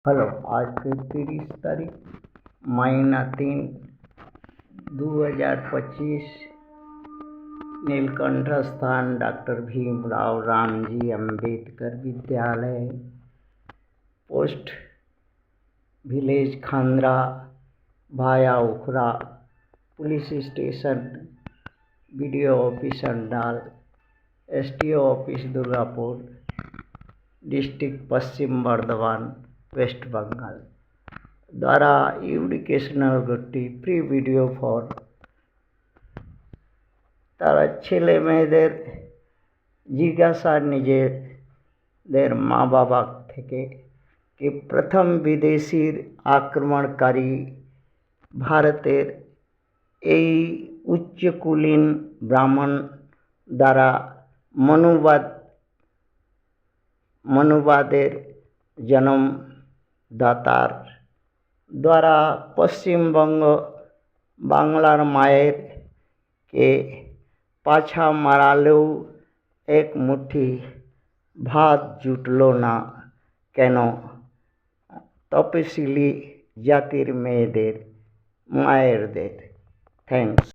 Hello, आज के 30 तारीख महीना 3 2025 नीलकंठ स्थान डॉक्टर भीमराव रामजी अंबेडकर विद्यालय, पोस्ट विलेज खांद्रा, भाया Ukhra, police station, BDO office Andal, STO office Durgapur, district Paschim Bardhaman, West Bengal द्वारा एजुकेशनल গতি ফ্রি ভিডিও ফর তারা ছেলে মেয়েদের জিজ্ঞাসা নিজেদের মা বাবা থেকে कि प्रथम विदेशीर आक्रमणकारी भारतेर এই উচ্চকুলীন ব্রাহ্মণ দ্বারা মনুবাদের जन्मदातार द्वारा पश्चिम बंग बांगलार मायर के पाछा मारालेও एक मुट्ठी भात जुटलो ना केन तपशिली जातिर मेয়েদের मायेरদের। थैंक्स।